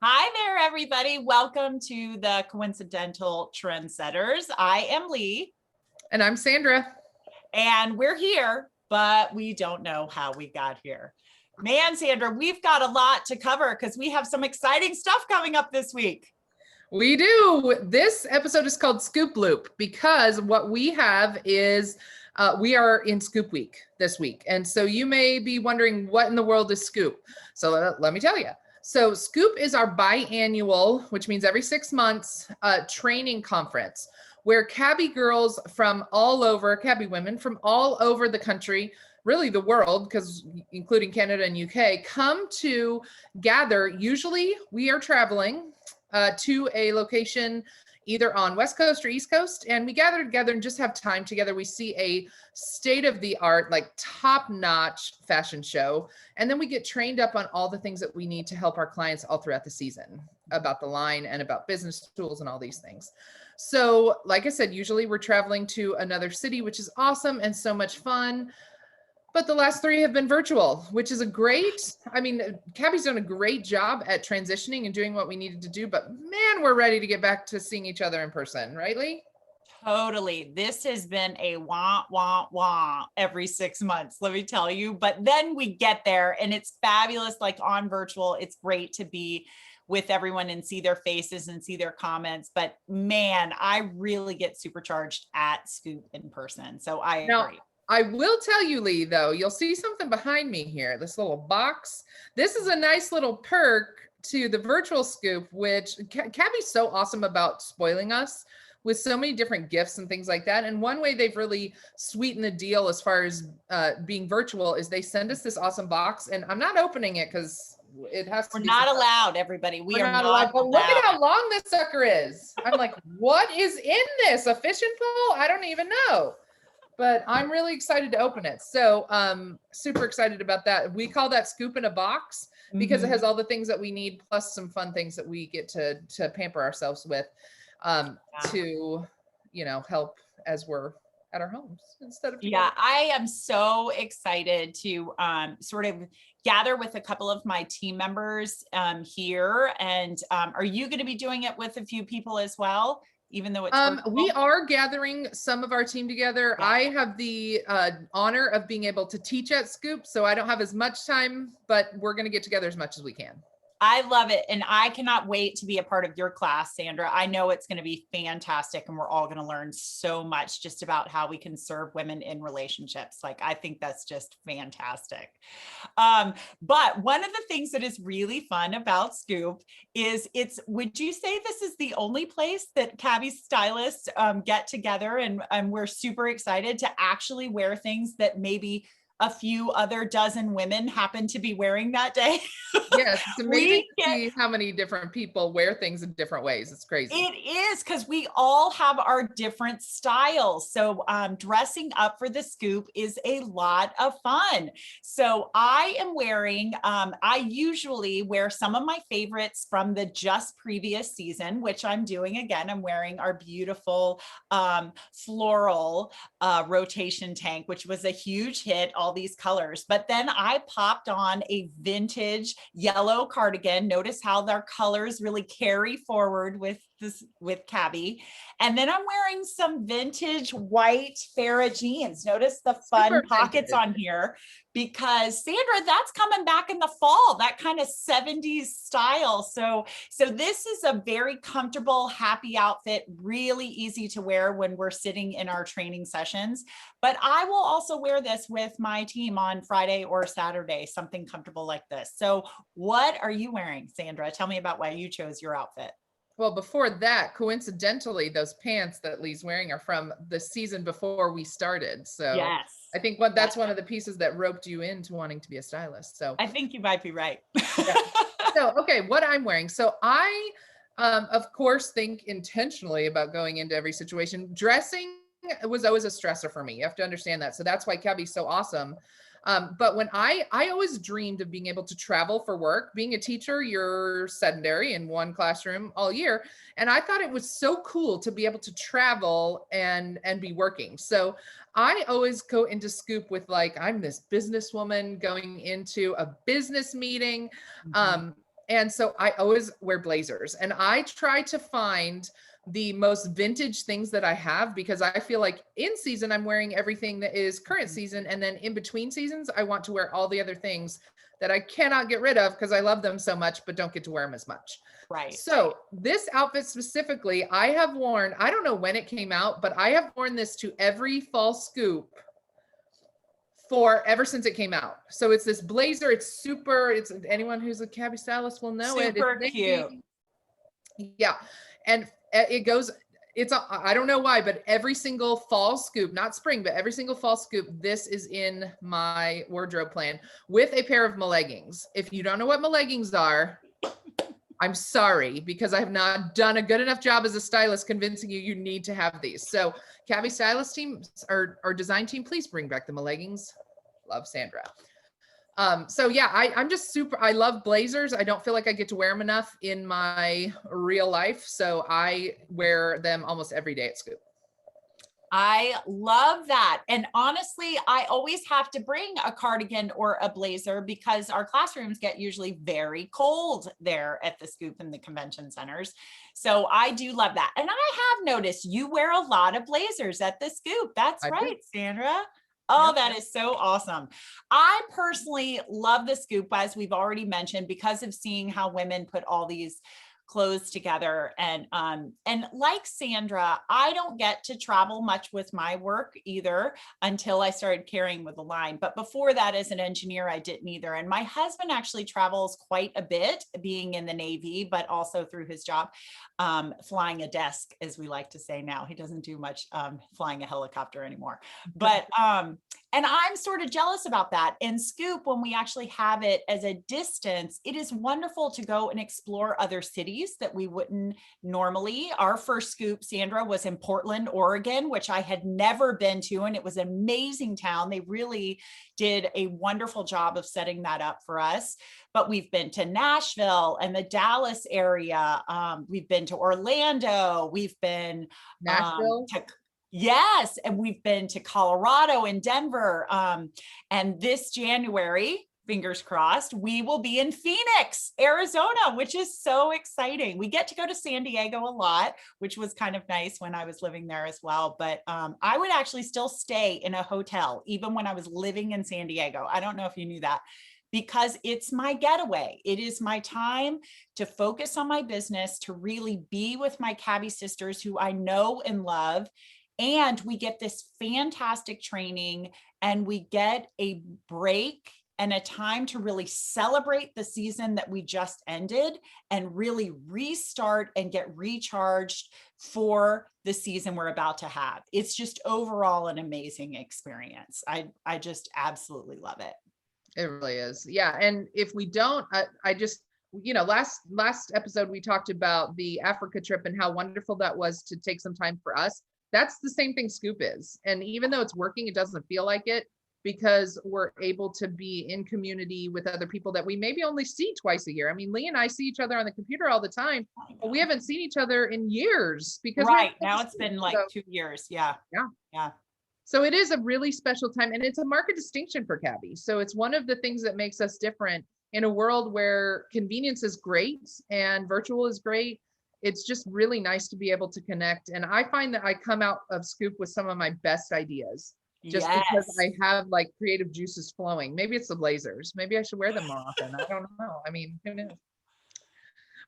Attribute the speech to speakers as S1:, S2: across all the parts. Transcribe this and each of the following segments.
S1: Hi there, everybody. Welcome to the Coincidental Trendsetters. I am Lee.
S2: And I'm Sandra.
S1: And we're here, but we don't know how we got here. Man, Sandra, we've got a lot to cover because we have some exciting stuff coming up this week.
S2: We do. This episode is called Scoop Loop because what we have is we are in Scoop Week this week. And so you may be wondering what in the world is Scoop. So let me tell you. So Scoop is our biannual, which means every 6 months, training conference where cabi girls from all over, cabi women from all over the country, really the world, because including Canada and UK, come to gather. Usually we are traveling to a location either on West Coast or East Coast, and we gather together and just have time together. We see a state-of-the-art, like top-notch fashion show, and then we get trained up on all the things that we need to help our clients all throughout the season about the line and about business tools and all these things. So like I said, usually we're traveling to another city, which is awesome and so much fun. But the last 3 have been virtual, which is cabi's done a great job at transitioning and doing what we needed to do, but man, we're ready to get back to seeing each other in person, right, Lee?
S1: Totally. This has been a wah, wah, wah every 6 months, let me tell you. But then we get there and it's fabulous, like on virtual. It's great to be with everyone and see their faces and see their comments. But man, I really get supercharged at Scoop in person. So I agree.
S2: I will tell you, Lee, though, you'll see something behind me here, this little box. This is a nice little perk to the virtual Scoop, which cabi's so awesome about spoiling us with so many different gifts and things like that. And one way they've really sweetened the deal as far as being virtual is they send us this awesome box. And I'm not opening it because it has to
S1: We're not allowed, everybody. We are not allowed.
S2: But look at how long this sucker is. I'm like, what is in this? A fishing pole? I don't even know. But I'm really excited to open it. So super excited about that. We call that Scoop in a Box because it has all the things that we need, plus some fun things that we get to pamper ourselves with to, help as we're at our homes instead of.
S1: Yeah, I am so excited to sort of gather with a couple of my team members here. And are you going to be doing it with a few people as well? Even though it's
S2: we are gathering some of our team together.
S1: Yeah.
S2: I have the honor of being able to teach at Scoop, so I don't have as much time, but we're going to get together as much as we can.
S1: I love it. And I cannot wait to be a part of your class, Sandra. I know it's going to be fantastic. And we're all going to learn so much just about how we can serve women in relationships. Like, I think that's just fantastic. But one of the things that is really fun about Scoop is would you say this is the only place that cabi stylists get together and we're super excited to actually wear things that maybe a few other dozen women happen to be wearing that day?
S2: Yes, it's amazing to see how many different people wear things in different ways. It's crazy.
S1: It is, because we all have our different styles. So dressing up for the Scoop is a lot of fun. So I am wearing, I usually wear some of my favorites from the just previous season, which I'm doing again. I'm wearing our beautiful floral rotation tank, which was a huge hit, all these colors. But then I popped on a vintage yellow cardigan. Notice how their colors really carry forward with cabi. And then I'm wearing some vintage white Farrah jeans. Notice the fun super pockets on here, because Sandra, that's coming back in the fall, that kind of 70s style. So this is a very comfortable, happy outfit, really easy to wear when we're sitting in our training sessions. But I will also wear this with my team on Friday or Saturday, something comfortable like this. So what are you wearing, Sandra? Tell me about why you chose your outfit.
S2: Well, before that, coincidentally, those pants that Lee's wearing are from the season before we started. So yes. I think that's one of the pieces that roped you into wanting to be a stylist. So
S1: I think you might be right.
S2: Yeah. So, okay, what I'm wearing. So I, of course, think intentionally about going into every situation. Dressing was always a stressor for me. You have to understand that. So that's why cabi's so awesome. But when I always dreamed of being able to travel for work. Being a teacher, you're sedentary in one classroom all year. And I thought it was so cool to be able to travel and be working. So I always go into Scoop with like, I'm this businesswoman going into a business meeting. And so I always wear blazers, and I try to find the most vintage things that I have, because I feel like in season I'm wearing everything that is current season, and then in between seasons I want to wear all the other things that I cannot get rid of because I love them so much but don't get to wear them as much.
S1: Right.
S2: So this outfit specifically, I have worn, I don't know when it came out, but I have worn this to every fall scoop for ever since it came out. So it's this blazer. It's anyone who's a cabi stylist will know it.
S1: Super
S2: It's
S1: cute.
S2: yeah. And it goes, I don't know why, but every single fall scoop, not spring, but every single fall scoop, this is in my wardrobe plan with a pair of leggings. If you don't know what leggings are, I'm sorry, because I have not done a good enough job as a stylist convincing you need to have these. So cabi stylist team or design team, please bring back the leggings. Love, Sandra. So yeah, I'm just I love blazers. I don't feel like I get to wear them enough in my real life. So I wear them almost every day at Scoop.
S1: I love that. And honestly, I always have to bring a cardigan or a blazer because our classrooms get usually very cold there at the Scoop and the convention centers. So I do love that. And I have noticed you wear a lot of blazers at the Scoop. That's right, Sandra. Oh,
S2: Yep.
S1: that is so awesome. I personally love the Scoop, as we've already mentioned, because of seeing how women put all these clothes together. And like Sandra, I don't get to travel much with my work either until I started carrying with the line. But before that, as an engineer, I didn't either. And my husband actually travels quite a bit, being in the Navy, but also through his job, flying a desk, as we like to say now. He doesn't do much flying a helicopter anymore. But and I'm sort of jealous about that. And Scoop, when we actually have it as a distance, it is wonderful to go and explore other cities that we wouldn't normally. Our first Scoop, Sandra, was in Portland, Oregon, which I had never been to. And it was an amazing town. They really did a wonderful job of setting that up for us. But we've been to Nashville and the Dallas area. We've been to Orlando. We've been
S2: Nashville.
S1: Yes. And we've been to Colorado and Denver. And this January, fingers crossed, we will be in Phoenix, Arizona, which is so exciting. We get to go to San Diego a lot, which was kind of nice when I was living there as well. But I would actually still stay in a hotel, even when I was living in San Diego. I don't know if you knew that, because it's my getaway. It is my time to focus on my business, to really be with my cabi sisters who I know and love. And we get this fantastic training, and we get a break and a time to really celebrate the season that we just ended and really restart and get recharged for the season we're about to have. It's just overall an amazing experience. I just absolutely love it.
S2: It really is. Yeah. And if we don't, I just, last episode, we talked about the Africa trip and how wonderful that was to take some time for us. That's the same thing Scoop is. And even though it's working, it doesn't feel like it, because we're able to be in community with other people that we maybe only see twice a year. I mean, Lee and I see each other on the computer all the time, but we haven't seen each other in years, because
S1: right now it's been like 2 years. Yeah.
S2: So it is a really special time, and it's a market distinction for cabi. So it's one of the things that makes us different in a world where convenience is great and virtual is great. It's just really nice to be able to connect. And I find that I come out of Scoop with some of my best ideas, just because I have like creative juices flowing. Maybe it's the blazers. Maybe I should wear them more often. I don't know. I mean, who knows?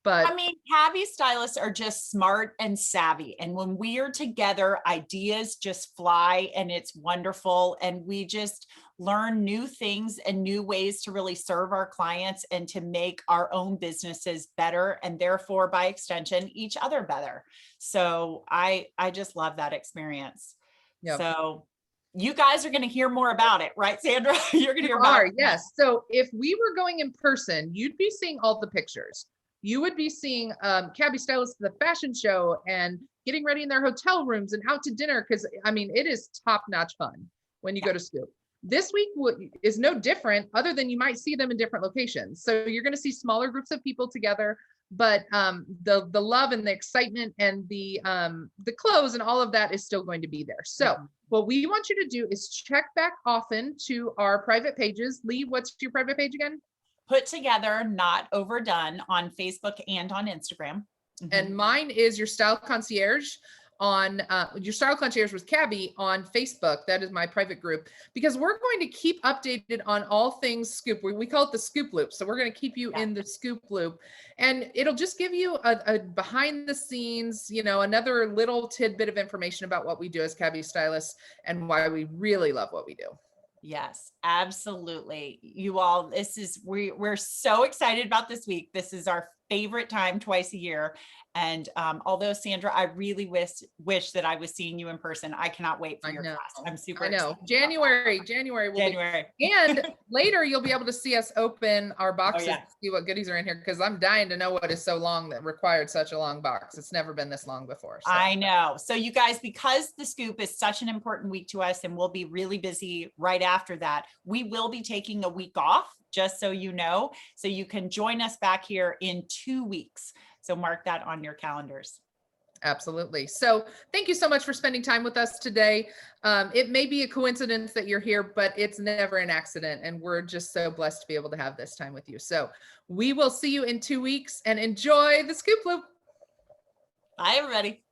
S2: But
S1: I mean, cabi stylists are just smart and savvy. And when we are together, ideas just fly, and it's wonderful. And we just learn new things and new ways to really serve our clients and to make our own businesses better, and therefore, by extension, each other better. So I just love that experience. Yep. So you guys are going to hear more about it, right, Sandra? You're going to hear about it.
S2: Yes. So if we were going in person, you'd be seeing all the pictures. You would be seeing cabi stylists at the fashion show and getting ready in their hotel rooms and out to dinner. Because I mean, it is top-notch fun when you go to Scoop. This week is no different, other than you might see them in different locations. So you're going to see smaller groups of people together, but the love and the excitement and the clothes and all of that is still going to be there. So what we want you to do is check back often to our private pages. Lee, what's your private page again?
S1: put together, not overdone, on Facebook and on Instagram.
S2: And mine is Your Style Concierge on Your Style Concierge with Cabi on Facebook. That is my private group, because we're going to keep updated on all things scoop. We call it the scoop loop. So we're going to keep you in the scoop loop, and it'll just give you a behind the scenes, you know, another little tidbit of information about what we do as Cabi stylists and why we really love what we do.
S1: Yes, absolutely. You all, we're so excited about this week. This is our favorite time twice a year. And although Sandra, I really wish that I was seeing you in person. I cannot wait for your class. I'm super excited.
S2: January will
S1: January.
S2: And later you'll be able to see us open our boxes
S1: Oh, yeah.
S2: to see what goodies are in here, because I'm dying to know what is so long that required such a long box. It's never been this long before. So.
S1: I know. So you guys, because the scoop is such an important week to us and we'll be really busy right after that, we will be taking a week off, just so you know, so you can join us back here in 2 weeks. So mark that on your calendars.
S2: Absolutely. So thank you so much for spending time with us today. It may be a coincidence that you're here, but it's never an accident. And we're just so blessed to be able to have this time with you. So we will see you in 2 weeks, and enjoy the Scoop Loop.
S1: Bye, everybody.